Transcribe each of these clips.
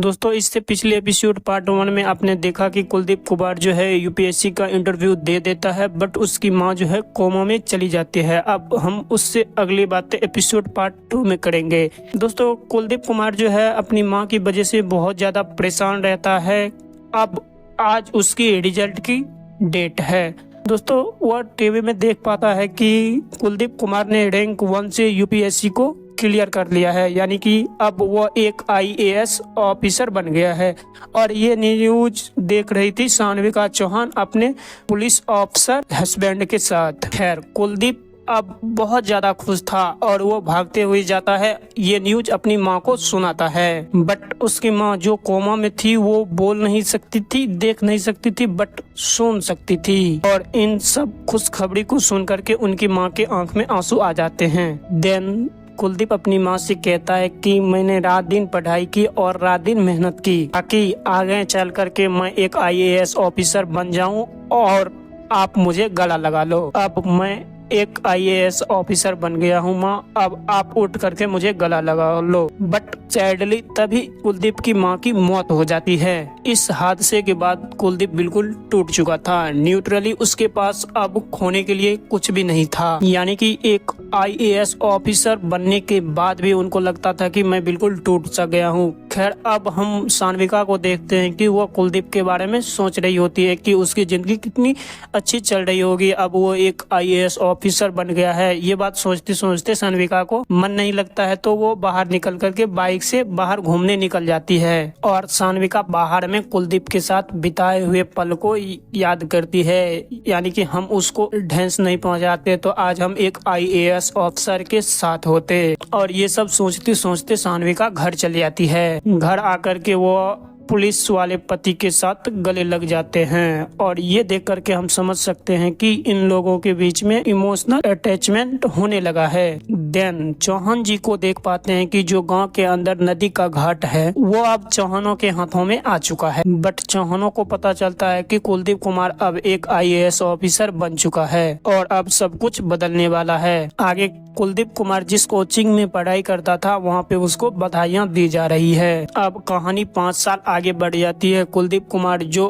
दोस्तों इससे पिछले एपिसोड पार्ट 1 में आपने देखा कि कुलदीप कुमार जो है यूपीएससी का इंटरव्यू दे देता है, बट उसकी मां जो है कोमा में चली जाती है। अब हम उससे अगली बातें एपिसोड पार्ट 2 में करेंगे। दोस्तों कुलदीप कुमार जो है अपनी मां की वजह से बहुत ज्यादा परेशान रहता है। अब आज उसकी रिजल्ट की डेट है। दोस्तों वह टीवी में देख पाता है कि कुलदीप कुमार ने रैंक 1 से यूपीएससी को क्लियर कर लिया है, यानी कि अब वह एक आईएएस ऑफिसर बन गया है। और ये न्यूज देख रही थी सान्विका चौहान अपने पुलिस ऑफिसर हस्बैंड के साथ। खैर कुलदीप अब बहुत ज्यादा खुश था और वो भागते हुए जाता है, ये न्यूज अपनी माँ को सुनाता है। बट उसकी माँ जो कोमा में थी वो बोल नहीं सकती थी, देख नहीं सकती थी, बट सुन सकती थी। और इन सब खुशखबरी को सुन करके उनकी माँ के आंख में आंसू आ जाते हैं। देन कुलदीप अपनी माँ से कहता है कि मैंने रात दिन पढ़ाई की और रात दिन मेहनत की ताकि आगे चल करके मैं एक आईएएस ऑफिसर बन जाऊं और आप मुझे गला लगा लो। अब मैं एक आईएएस ऑफिसर बन गया हूँ माँ, अब आप उठ करके मुझे गला लगा लो। बट सैडली तभी कुलदीप की माँ की मौत हो जाती है। इस हादसे के बाद कुलदीप बिल्कुल टूट चुका था। न्यूट्रली उसके पास अब खोने के लिए कुछ भी नहीं था, यानी कि एक आईएएस ऑफिसर बनने के बाद भी उनको लगता था कि मैं बिल्कुल टूट सा गया हूँ। खैर अब हम सान्विका को देखते हैं कि वो कुलदीप के बारे में सोच रही होती है कि उसकी जिंदगी कितनी अच्छी चल रही होगी, अब वो एक आईएएस ऑफिसर बन गया है। ये बात सोचते सोचते सान्विका को मन नहीं लगता है, तो वो बाहर निकल करके बाइक से बाहर घूमने निकल जाती है। और सान्विका बाहर में कुलदीप के साथ बिताए हुए पल को याद करती है, यानी कि हम उसको ढेंस नहीं पहुंचाते तो आज हम एक आईएएस ऑफिसर के साथ होते। और ये सब सोचते सोचते सान्विका घर चली जाती है। घर आकर के वो पुलिस वाले पति के साथ गले लग जाते हैं। और ये देख करके हम समझ सकते हैं कि इन लोगों के बीच में इमोशनल अटैचमेंट होने लगा है। देन चौहान जी को देख पाते हैं कि जो गांव के अंदर नदी का घाट है वो अब चौहानों के हाथों में आ चुका है। बट चौहानों को पता चलता है कि कुलदीप कुमार अब एक आईएएस ऑफिसर बन चुका है और अब सब कुछ बदलने वाला है। आगे कुलदीप कुमार जिस कोचिंग में पढ़ाई करता था वहाँ पे उसको बधाइयाँ दी जा रही है। अब कहानी 5 साल आगे बढ़ जाती है। कुलदीप कुमार जो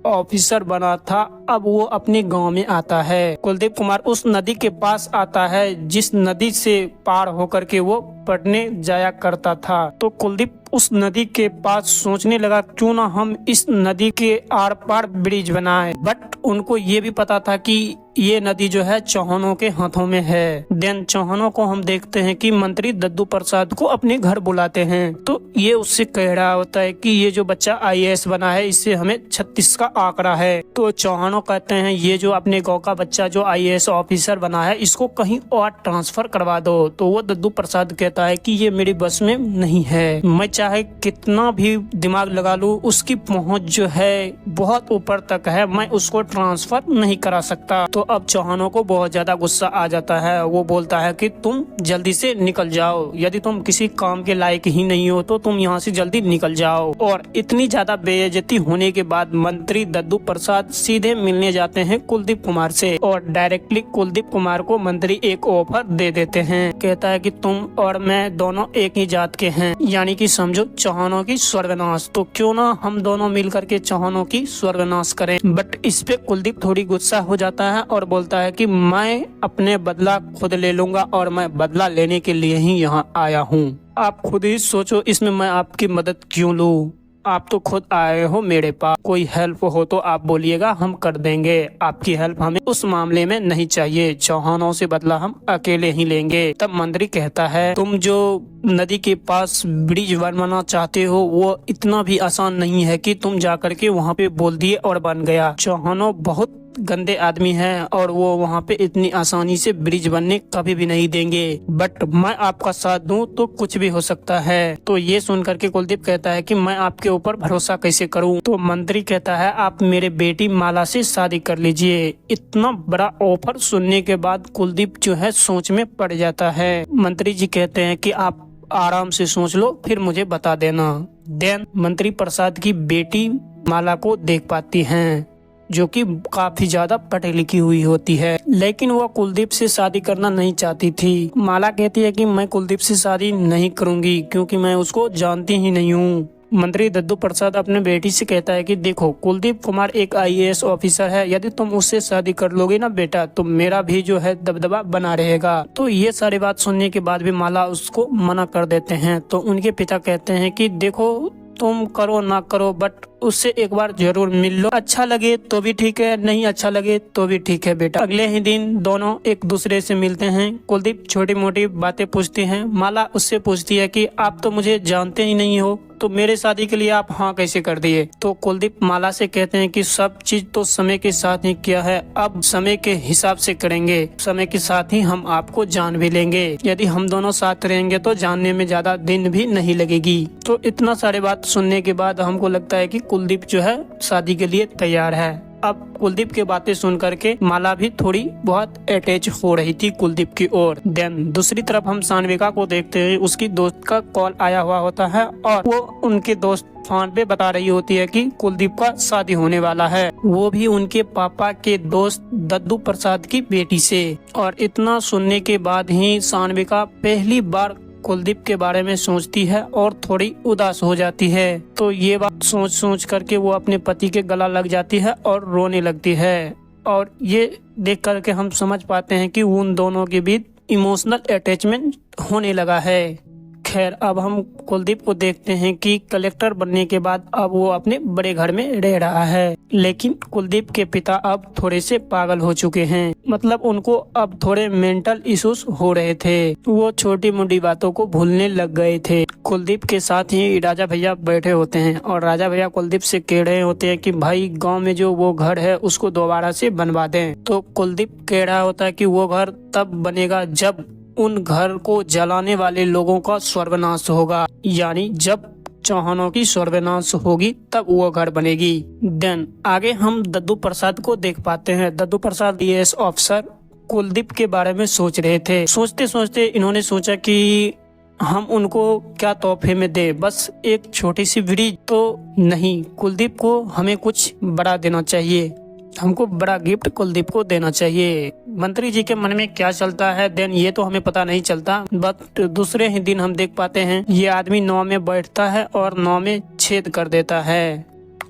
ऑफिसर बना था अब वो अपने गांव में आता है। कुलदीप कुमार उस नदी के पास आता है जिस नदी से पार होकर के वो पढ़ने जाया करता था। तो कुलदीप उस नदी के पास सोचने लगा क्यों ना हम इस नदी के आर पार ब्रिज बनाएं। बट उनको ये भी पता था कि ये नदी जो है चौहानों के हाथों में है। देन चौहानों को हम देखते हैं कि मंत्री दद्दू प्रसाद को अपने घर बुलाते हैं। तो ये उससे कह रहा होता है कि ये जो बच्चा आईएएस बना है इससे हमें 36 का आंकड़ा है। तो चौहानों कहते हैं ये जो अपने गांव का बच्चा जो आईएएस ऑफिसर बना है इसको कहीं और ट्रांसफर करवा दो। तो वो दद्दू प्रसाद कहता है कि ये मेरी बस में नहीं है, मैं चाहे कितना भी दिमाग लगा लूं उसकी पहुंच जो है बहुत ऊपर तक है, मैं उसको ट्रांसफर नहीं करा सकता। तो अब चौहानों को बहुत ज्यादा गुस्सा आ जाता है। वो बोलता है कि तुम जल्दी से निकल जाओ, यदि तुम किसी काम के लायक ही नहीं हो तो तुम यहाँ से जल्दी निकल जाओ। और इतनी ज्यादा बेइज्जती होने के बाद मंत्री दद्दू प्रसाद सीधे मिलने जाते हैं कुलदीप कुमार से और डायरेक्टली कुलदीप कुमार को मंत्री एक ऑफर दे देते हैं। कहता है कि तुम और मैं दोनों एक ही जात के हैं, यानी कि समझो चौहानों की स्वर्गनाश। तो क्यों ना हम दोनों मिल करके चौहानों की स्वर्गनाश करें। बट इस पे कुलदीप थोड़ी गुस्सा हो जाता है और बोलता है कि मैं अपने बदला खुद ले लूंगा और मैं बदला लेने के लिए ही यहाँ आया हूँ। आप खुद ही सोचो इसमें मैं आपकी मदद क्यों लूँ, आप तो खुद आए हो मेरे पास, कोई हेल्प हो तो आप बोलिएगा हम कर देंगे। आपकी हेल्प हमें उस मामले में नहीं चाहिए, चौहानों से बदला हम अकेले ही लेंगे। तब मंत्री कहता है तुम जो नदी के पास ब्रिज बनवाना चाहते हो वो इतना भी आसान नहीं है कि तुम जाकर के वहाँ पे बोल दिए और बन गया। चौहानों बहुत गंदे आदमी हैं और वो वहाँ पे इतनी आसानी से ब्रिज बनने कभी भी नहीं देंगे। बट मैं आपका साथ दूं तो कुछ भी हो सकता है। तो ये सुन करके कुलदीप कहता है कि मैं आपके ऊपर भरोसा कैसे करूं। तो मंत्री कहता है आप मेरे बेटी माला से शादी कर लीजिए। इतना बड़ा ऑफर सुनने के बाद कुलदीप जो है सोच में पड़ जाता है। मंत्री जी कहते हैं कि आप आराम से सोच लो फिर मुझे बता देना। देन मंत्री प्रसाद की बेटी माला को देख पाती हैं जो कि काफी ज्यादा पढ़ी लिखी हुई होती है, लेकिन वह कुलदीप से शादी करना नहीं चाहती थी। माला कहती है कि मैं कुलदीप से शादी नहीं करूंगी क्योंकि मैं उसको जानती ही नहीं हूँ। मंत्री दद्दू प्रसाद अपने बेटी से कहता है कि देखो, कुलदीप कुमार एक आईएएस ऑफिसर है, यदि तुम उससे शादी कर लोगे ना बेटा, तो मेरा भी जो है दबदबा बना रहेगा। तो ये सारी बात सुनने के बाद भी माला उसको मना कर देते हैं। तो उनके पिता कहते हैं कि देखो, तुम करो ना करो, बट उससे एक बार जरूर मिल लो। अच्छा लगे तो भी ठीक है, नहीं अच्छा लगे तो भी ठीक है बेटा। अगले ही दिन दोनों एक दूसरे से मिलते हैं। कुलदीप छोटी मोटी बातें पूछती हैं। माला उससे पूछती है कि आप तो मुझे जानते ही नहीं हो, तो मेरे शादी के लिए आप हाँ कैसे कर दिए। तो कुलदीप माला से कहते हैं कि सब चीज तो समय के साथ ही किया है, अब समय के हिसाब से करेंगे, समय के साथ ही हम आपको जान भी लेंगे। यदि हम दोनों साथ रहेंगे तो जानने में ज्यादा दिन भी नहीं लगेगी। तो इतना सारे बात सुनने के बाद हमको लगता है कि कुलदीप जो है शादी के लिए तैयार है। अब कुलदीप की बातें सुन करके माला भी थोड़ी बहुत अटैच हो रही थी कुलदीप की ओर। देन दूसरी तरफ हम सानविका को देखते हैं। उसकी दोस्त का कॉल आया हुआ होता है और वो उनके दोस्त फोन पे बता रही होती है कि कुलदीप का शादी होने वाला है, वो भी उनके पापा के दोस्त दद्दू प्रसाद की बेटी से। और इतना सुनने के बाद ही सानविका पहली बार कुलदीप के बारे में सोचती है और थोड़ी उदास हो जाती है। तो ये बात सोच सोच करके वो अपने पति के गला लग जाती है और रोने लगती है। और ये देख करके हम समझ पाते हैं कि उन दोनों के बीच इमोशनल अटैचमेंट होने लगा है। खैर, अब हम कुलदीप को देखते हैं कि कलेक्टर बनने के बाद अब वो अपने बड़े घर में रह रहा है। लेकिन कुलदीप के पिता अब थोड़े से पागल हो चुके हैं, मतलब उनको अब थोड़े मेंटल इश्यूज हो रहे थे। वो छोटी मोटी बातों को भूलने लग गए थे। कुलदीप के साथ ही राजा भैया बैठे होते हैं और राजा भैया कुलदीप से कह रहे होते हैं कि भाई, गाँव में जो वो घर है उसको दोबारा से बनवा दें। तो कुलदीप कह रहा होता है कि वो घर तब बनेगा जब उन घर को जलाने वाले लोगों का सर्वनाश होगा, यानी जब चौहानों की सर्वनाश होगी तब वो घर बनेगी। देन आगे हम दद्दू प्रसाद को देख पाते हैं। दद्दू प्रसाद आईएएस ऑफिसर कुलदीप के बारे में सोच रहे थे। सोचते सोचते इन्होंने सोचा कि हम उनको क्या तोहफे में दे, बस एक छोटी सी ब्रिज तो नहीं, कुलदीप को हमें कुछ बड़ा देना चाहिए, हमको बड़ा गिफ्ट कुलदीप को देना चाहिए। मंत्री जी के मन में क्या चलता है देन ये तो हमें पता नहीं चलता, बट दूसरे ही दिन हम देख पाते हैं ये आदमी नाव में बैठता है और नाव में छेद कर देता है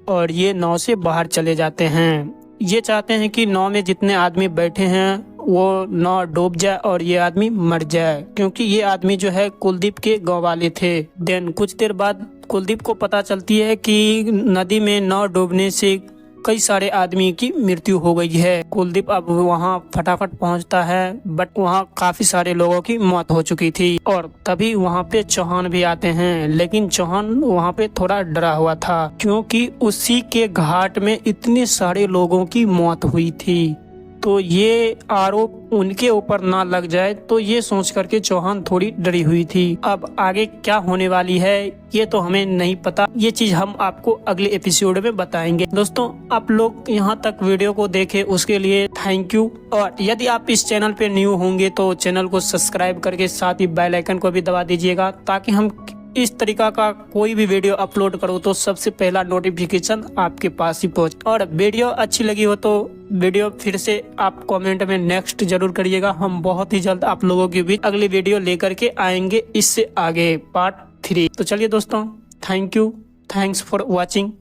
और ये नाव से बाहर चले जाते हैं। ये चाहते हैं कि नाव में जितने आदमी बैठे हैं वो नाव डूब जाए और ये आदमी मर जाए, क्योंकि ये आदमी जो है कुलदीप के गाँव वाले थे। देन कुछ देर बाद कुलदीप को पता चलती है कि नदी में नाव डूबने से कई सारे आदमी की मृत्यु हो गई है। कुलदीप अब वहाँ फटाफट पहुँचता है, बट वहाँ काफी सारे लोगों की मौत हो चुकी थी। और तभी वहाँ पे चौहान भी आते हैं, लेकिन चौहान वहाँ पे थोड़ा डरा हुआ था क्योंकि उसी के घाट में इतने सारे लोगों की मौत हुई थी। तो ये आरोप उनके ऊपर ना लग जाए, तो ये सोच करके चौहान थोड़ी डरी हुई थी। अब आगे क्या होने वाली है ये तो हमें नहीं पता, ये चीज हम आपको अगले एपिसोड में बताएंगे। दोस्तों, आप लोग यहाँ तक वीडियो को देखे उसके लिए थैंक यू। और यदि आप इस चैनल पे न्यू होंगे तो चैनल को सब्सक्राइब करके साथ ही बेल आइकन को भी दबा दीजिएगा, ताकि हम इस तरीका का कोई भी वीडियो अपलोड करो तो सबसे पहला नोटिफिकेशन आपके पास ही पहुंचे। और वीडियो अच्छी लगी हो तो वीडियो फिर से आप कमेंट में नेक्स्ट जरूर करिएगा। हम बहुत ही जल्द आप लोगों के बीच अगली वीडियो लेकर के आएंगे इससे आगे पार्ट 3। तो चलिए दोस्तों, thank you, thanks for watching.